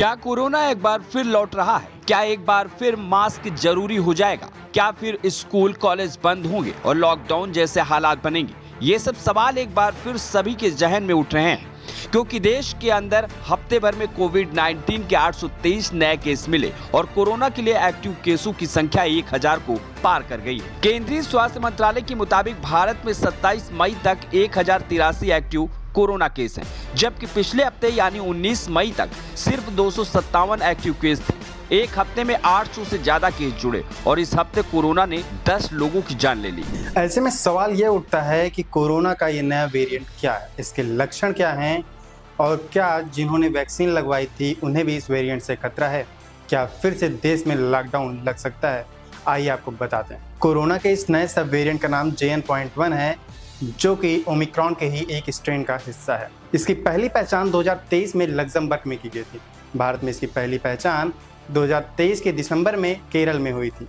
क्या कोरोना एक बार फिर लौट रहा है? क्या एक बार फिर मास्क जरूरी हो जाएगा? क्या फिर स्कूल कॉलेज बंद होंगे और लॉकडाउन जैसे हालात बनेंगे? ये सब सवाल एक बार फिर सभी के जहन में उठ रहे हैं, क्योंकि देश के अंदर हफ्ते भर में कोविड-19 के 823 नए केस मिले और कोरोना के लिए एक्टिव केसों की संख्या 1000 को पार कर गई है। केंद्रीय स्वास्थ्य मंत्रालय के मुताबिक भारत में 27 मई तक 1083 एक्टिव कोरोना केस हैं, जबकि पिछले हफ्ते यानी 19 मई तक सिर्फ 257 एक्टिव केस थे। एक हफ्ते में 800 से ज्यादा केस जुड़े और इस हफ्ते कोरोना ने 10 लोगों की जान ले ली। ऐसे में सवाल ये उठता है कि कोरोना का ये नया वेरिएंट क्या है, इसके लक्षण क्या हैं और क्या जिन्होंने वैक्सीन लगवाई थी उन्हें भी इस वेरिएंट से खतरा है? क्या फिर से देश में लॉकडाउन लग सकता है? आइए आपको बताते हैं। कोरोना के इस नए सब वेरिएंट का नाम JN.1 है, जो कि ओमिक्रॉन के ही एक स्ट्रेन का हिस्सा है। इसकी पहली पहचान 2023 में लग्जमबर्ग में की गई थी। भारत में इसकी पहली पहचान 2023 के दिसंबर में केरल में हुई थी,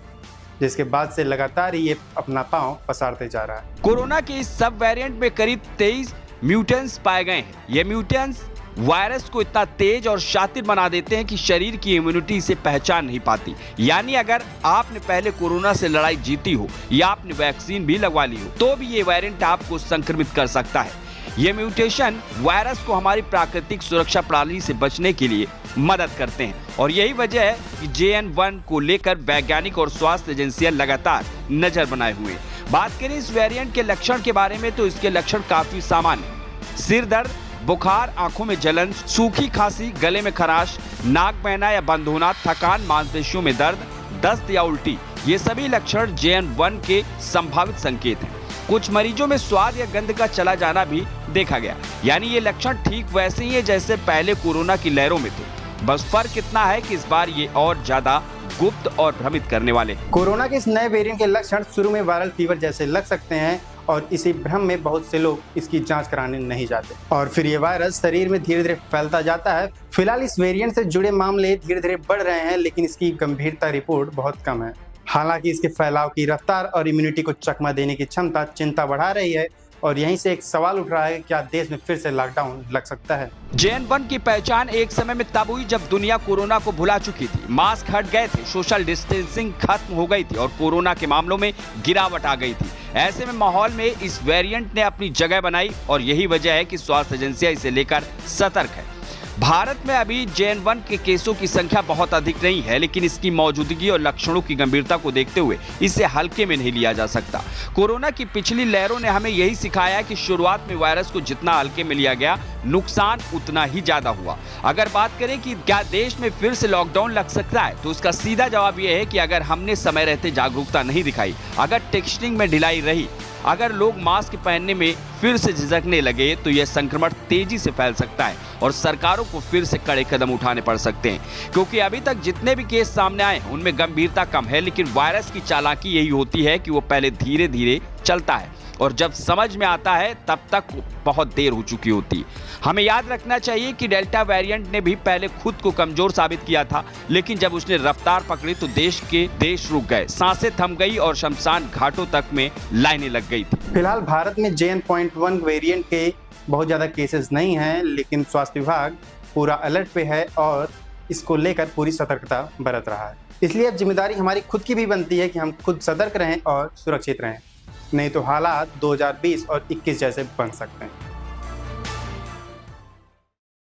जिसके बाद से लगातार ये अपना पांव पसारते जा रहा है। कोरोना के इस सब वेरिएंट में करीब 23 म्यूटेंट्स पाए गए हैं। ये म्यूटेंट्स वायरस को इतना तेज और शातिर बना देते हैं कि शरीर की इम्यूनिटी इसे पहचान नहीं पाती। यानी अगर आपने पहले कोरोना से लड़ाई जीती हो या आपने वैक्सीन भी लगवा ली हो, तो भी ये वेरिएंट आपको संक्रमित कर सकता है। ये म्यूटेशन वायरस को हमारी प्राकृतिक सुरक्षा प्रणाली से बचने के लिए मदद करते हैं और यही वजह है कि JN.1 को लेकर वैज्ञानिक और स्वास्थ्य एजेंसियां लगातार नजर बनाए हुए हैं। बात करें इस वेरिएंट के लक्षण के बारे में तो इसके लक्षण काफी सामान्य हैं। सिर दर्द, बुखार, आंखों में जलन, सूखी खांसी, गले में खराश, नाक बहना या बंद होना, थकान, मांसपेशियों में दर्द, दस्त या उल्टी, ये सभी लक्षण JN.1 के संभावित संकेत हैं। कुछ मरीजों में स्वाद या गंध का चला जाना भी देखा गया। यानी ये लक्षण ठीक वैसे ही है जैसे पहले कोरोना की लहरों में थे, बस फर्क इतना है कि इस बार ये और ज्यादा गुप्त और भ्रमित करने वाले। कोरोना के इस नए वेरिएंट के लक्षण शुरू में वायरल फीवर जैसे लग सकते हैं और इसी भ्रम में बहुत से लोग इसकी जांच कराने नहीं जाते और फिर ये वायरस शरीर में धीरे धीरे फैलता जाता है। फिलहाल इस वेरिएंट से जुड़े मामले धीरे धीरे बढ़ रहे हैं, लेकिन इसकी गंभीरता रिपोर्ट बहुत कम है। हालांकि इसके फैलाव की रफ्तार और इम्यूनिटी को चकमा देने की क्षमता चिंता बढ़ा रही है और यहीं से एक सवाल उठ रहा है, क्या देश में फिर से लॉकडाउन लग सकता है? JN.1 की पहचान एक समय में तब हुई जब दुनिया कोरोना को भुला चुकी थी। मास्क हट गए थे, सोशल डिस्टेंसिंग खत्म हो गई थी और कोरोना के मामलों में गिरावट आ गई थी। ऐसे में माहौल में इस वेरिएंट ने अपनी जगह बनाई और यही वजह है कि स्वास्थ्य एजेंसियां इसे लेकर सतर्क है। भारत में अभी JN.1 के केसों की संख्या बहुत अधिक नहीं है, लेकिन इसकी मौजूदगी और लक्षणों की गंभीरता को देखते हुए इसे हल्के में नहीं लिया जा सकता। कोरोना की पिछली लहरों ने हमें यही सिखाया है कि शुरुआत में वायरस को जितना हल्के में लिया गया, नुकसान उतना ही ज्यादा हुआ। अगर बात करें कि क्या देश में फिर से लॉकडाउन लग सकता है, तो उसका सीधा जवाब यह है कि अगर हमने समय रहते जागरूकता नहीं दिखाई, अगर टेस्टिंग में ढिलाई रही, अगर लोग मास्क पहनने में फिर से झिझकने लगे, तो यह संक्रमण तेजी से फैल सकता है और सरकारों को फिर से कड़े कदम उठाने पड़ सकते हैं। क्योंकि अभी तक जितने भी केस सामने आए हैं उनमें गंभीरता कम है, लेकिन वायरस की चालाकी यही होती है कि वो पहले धीरे धीरे चलता है और जब समझ में आता है तब तक बहुत देर हो चुकी होती है। हमें याद रखना चाहिए कि डेल्टा वेरिएंट ने भी पहले खुद को कमजोर साबित किया था, लेकिन जब उसने रफ्तार पकड़ी तो देश रुक गए, सांसें थम गई और शमशान घाटों तक में लाइनें लग गई थी। फिलहाल भारत में JN.1 वेरिएंट के बहुत ज़्यादा केसेस नहीं हैं, लेकिन स्वास्थ्य विभाग पूरा अलर्ट पे है और इसको लेकर पूरी सतर्कता बरत रहा है। इसलिए अब जिम्मेदारी हमारी खुद की भी बनती है कि हम खुद सतर्क रहें और सुरक्षित रहें, नहीं तो हालात 2020 और 21 जैसे बन सकते हैं।